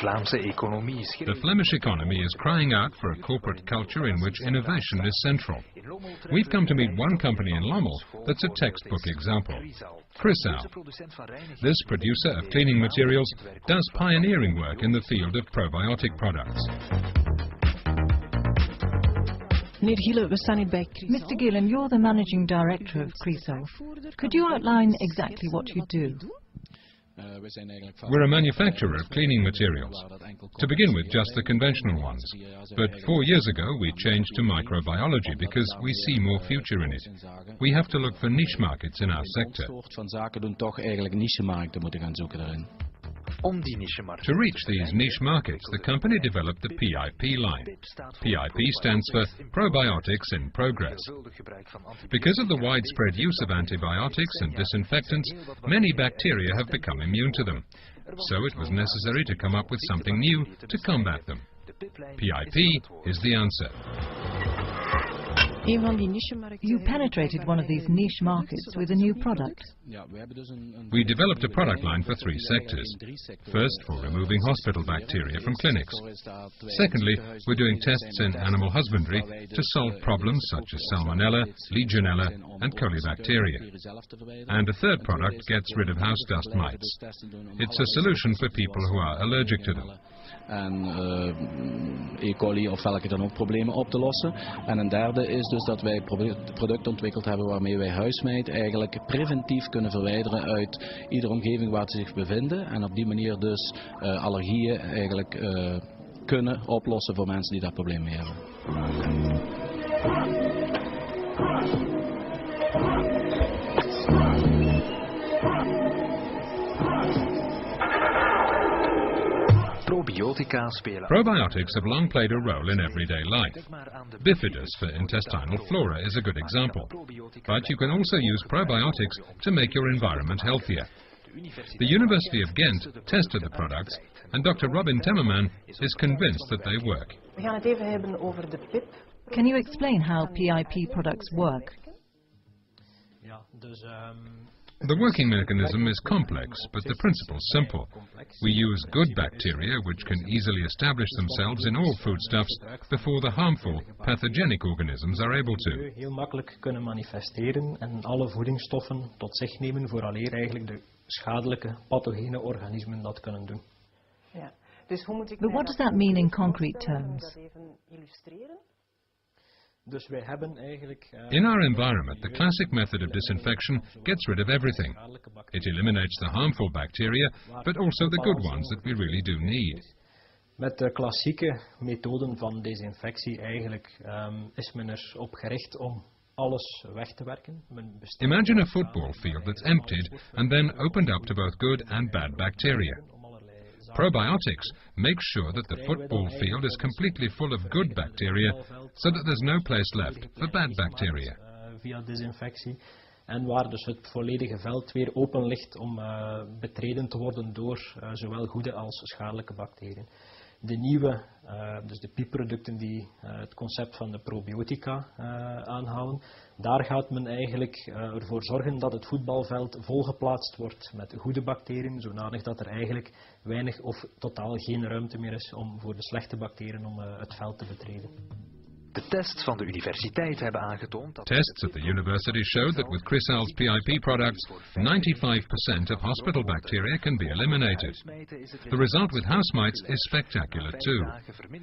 The Flemish economy is crying out for a corporate culture in which innovation is central. We've come to meet one company in Lommel that's a textbook example. Chrisal. This producer of cleaning materials does pioneering work in the field of probiotic products. Mr. Gillen, you're the managing director of Chrisal. Could you outline exactly what you do? We're a manufacturer of cleaning materials, to begin with just the conventional ones. But 4 years ago we changed to microbiology because we see more future in it. We have to look for niche markets in our sector. To reach these niche markets, the company developed the PIP line. PIP stands for Probiotics in Progress. Because of the widespread use of antibiotics and disinfectants, many bacteria have become immune to them. So it was necessary to come up with something new to combat them. PIP is the answer. You penetrated one of these niche markets with a new product. We developed a product line for 3 sectors. First, for removing hospital bacteria from clinics. Secondly, we're doing tests in animal husbandry to solve problems such as Salmonella, Legionella and Colibacteria. And a third product gets rid of house dust mites. It's a solution for people who are allergic to them. E. coli of welke dan ook problemen op te lossen. En een derde is dus dat wij producten ontwikkeld hebben waarmee wij huismijt eigenlijk preventief kunnen verwijderen uit iedere omgeving waar ze zich bevinden. En op die manier dus allergieën eigenlijk kunnen oplossen voor mensen die daar problemen mee hebben. Probiotics have long played a role in everyday life. Bifidus for intestinal flora is a good example. But you can also use probiotics to make your environment healthier. The University of Ghent tested the products, and Dr. Robin Temmerman is convinced that they work. Can you explain how PIP products work? The working mechanism is complex, but the principle is simple. We use good bacteria which can easily establish themselves in all foodstuffs before the harmful, pathogenic organisms are able to. Heel makkelijk kunnen manifesteren en alle voedingsstoffen tot zich nemen vooraleer eigenlijk de schadelijke, pathogene organismen dat kunnen doen. But what does that mean in concrete terms? In our environment, the classic method of disinfection gets rid of everything. It eliminates the harmful bacteria, but also the good ones that we really do need. Met de klassieke methoden van desinfectie eigenlijk is men op gericht om alles weg te werken. Imagine a football field that's emptied and then opened up to both good and bad bacteria. Probiotics make sure that the football field is completely full of good bacteria, so that there's no place left for bad bacteria. Via desinfectie. En waar dus het volledige veld weer open ligt om betreden te worden door zowel goede als schadelijke bacteriën. De nieuwe, dus de piepproducten die het concept van de probiotica aanhalen, daar gaat men eigenlijk ervoor zorgen dat het voetbalveld volgeplaatst wordt met goede bacteriën, zodanig dat er eigenlijk weinig of totaal geen ruimte meer is voor de slechte bacteriën om het veld te betreden. De tests van de universiteit hebben aangetoond dat... Tests at the university showed that with Chrisal's PIP products, 95% of hospital bacteria can be eliminated. The result with house mites is spectacular too.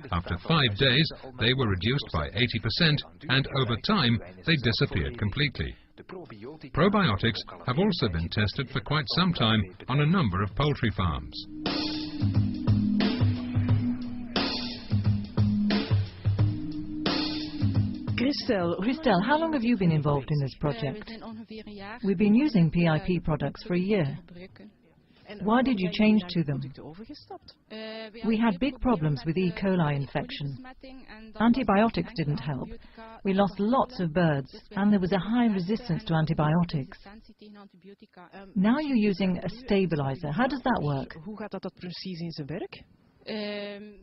After 5 days, they were reduced by 80%, and over time, they disappeared completely. Probiotics have also been tested for quite some time on a number of poultry farms. Christel, how long have you been involved in this project? We've been using PIP products for a year. Why did you change to them? We had big problems with E. coli infection. Antibiotics didn't help. We lost lots of birds, and there was a high resistance to antibiotics. Now you're using a stabilizer. How does that work?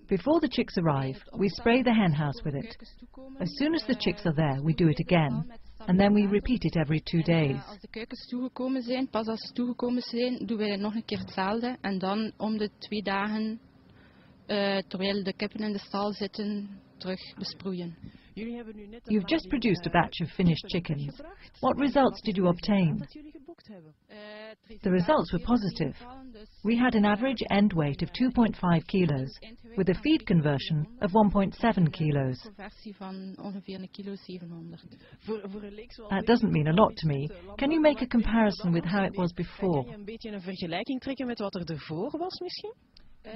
Before the chicks arrive, we spray the hen house with it. As soon as the chicks are there, we do it again, and then we repeat it every 2 days. Als de kuikens toegekomen zijn, pas als ze toegekomen zijn, doen wij nog een keer hetzelfde en dan om de 2 dagen terwijl de kippen in de stal zitten, terug besproeien. You've just produced a batch of finished chickens. What results did you obtain? The results were positive. We had an average end weight of 2.5 kilos, with a feed conversion of 1.7 kilos. That doesn't mean a lot to me. Can you make a comparison with how it was before?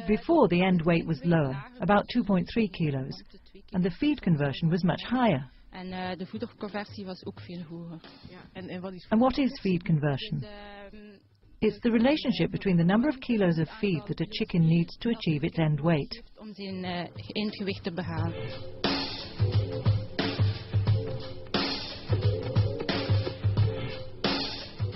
Before, the end weight was lower, about 2.3 kilos, and the feed conversion was much higher. De voederconversie was ook veel hoger. And what is feed conversion? It's the relationship between the number of kilos of feed that a chicken needs to achieve its end weight. Om zijn eindgewicht te behalen.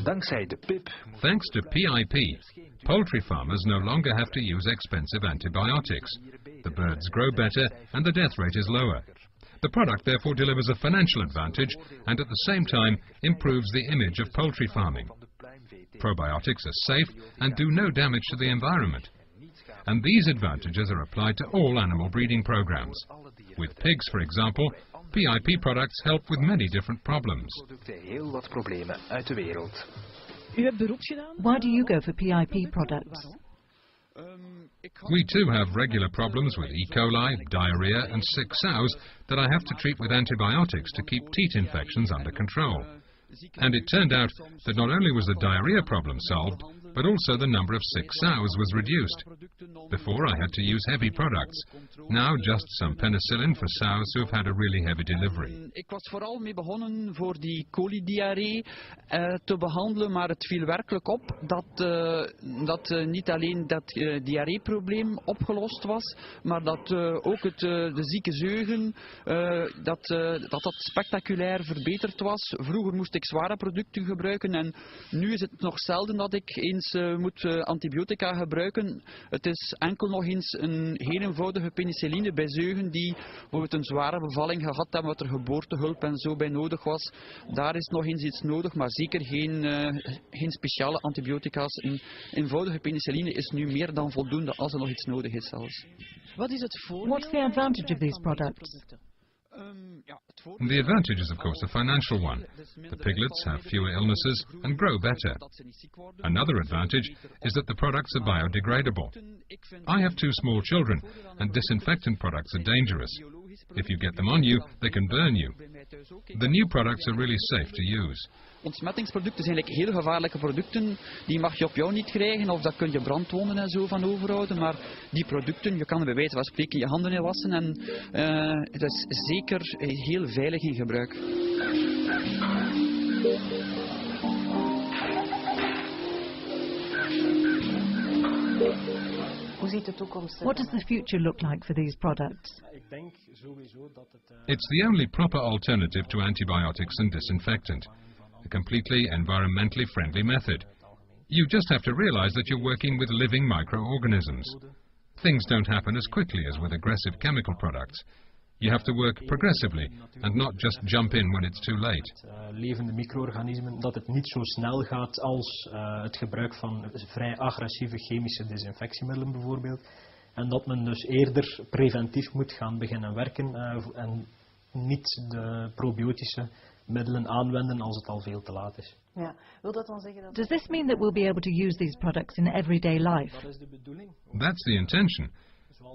Thanks to PIP, poultry farmers no longer have to use expensive antibiotics. The birds grow better and the death rate is lower. The product therefore delivers a financial advantage and at the same time improves the image of poultry farming. Probiotics are safe and do no damage to the environment. And these advantages are applied to all animal breeding programs. With pigs, for example, PIP products help with many different problems. Why do you go for PIP products? We too have regular problems with E. coli, diarrhea and sick sows that I have to treat with antibiotics to keep teat infections under control. And it turned out that not only was the diarrhea problem solved, but also the number of sick sows was reduced. Before I had to use heavy products. Now just some penicillin for sows who have had a really heavy delivery. Ik was vooral mee begonnen voor die colidiarree te behandelen, maar het viel werkelijk op dat niet alleen dat diarreeprobleem opgelost was, maar dat ook de zieke zeugen, dat spectaculair verbeterd was. Vroeger moest ik zware producten gebruiken en nu is het nog zelden dat ik eens moet antibiotica gebruiken. Het is enkel nog eens een heel eenvoudige penicilline bij zeugen die bijvoorbeeld een zware bevalling gehad hebben, wat er geboortehulp en zo bij nodig was. Daar is nog eens iets nodig, maar zeker geen speciale antibiotica's. Een eenvoudige penicilline is nu meer dan voldoende als er nog iets nodig is zelfs. What's the advantage of these products? The advantage is, of course, a financial one. The piglets have fewer illnesses and grow better. Another advantage is that the products are biodegradable. I have 2 small children, and disinfectant products are dangerous. If you get them on you, they can burn you. The new products are really safe to use. Ontsmettingsproducten zijn eigenlijk heel gevaarlijke producten. Die mag je op jou niet krijgen of daar kun je brandwonden en zo van overhouden. Maar die producten, je kan er bij wijze van spreken je handen in wassen en het is zeker heel veilig in gebruik. What does the future look like for these products? It's the only proper alternative to antibiotics and disinfectant. A completely environmentally friendly method. You just have to realize that you're working with living microorganisms. Things don't happen as quickly as with aggressive chemical products. You have to work progressively and not just jump in when it's too late. Levende micro-organismen, dat het niet zo snel gaat als het gebruik van vrij agressieve chemische desinfectiemiddelen bijvoorbeeld. En dat men dus eerder preventief moet gaan beginnen werken en niet de probiotische middelen aanwenden als het al veel te laat is. Ja. Does this mean that we'll be able to use these products in everyday life? That's the intention.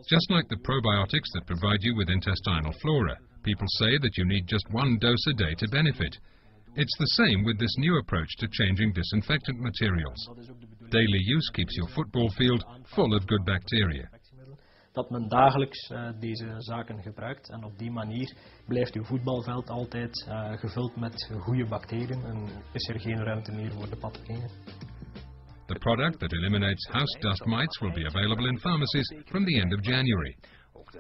Just like the probiotics that provide you with intestinal flora, people say that you need just 1 dose a day to benefit. It's the same with this new approach to changing disinfectant materials. Daily use keeps your football field full of good bacteria. Dat men dagelijks deze zaken gebruikt en op die manier blijft uw voetbalveld altijd gevuld met goede bacteriën en is er geen ruimte meer voor de pathogenen. The product that eliminates house dust mites will be available in pharmacies from the end of January.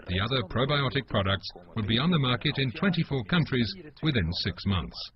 The other probiotic products will be on the market in 24 countries within 6 months.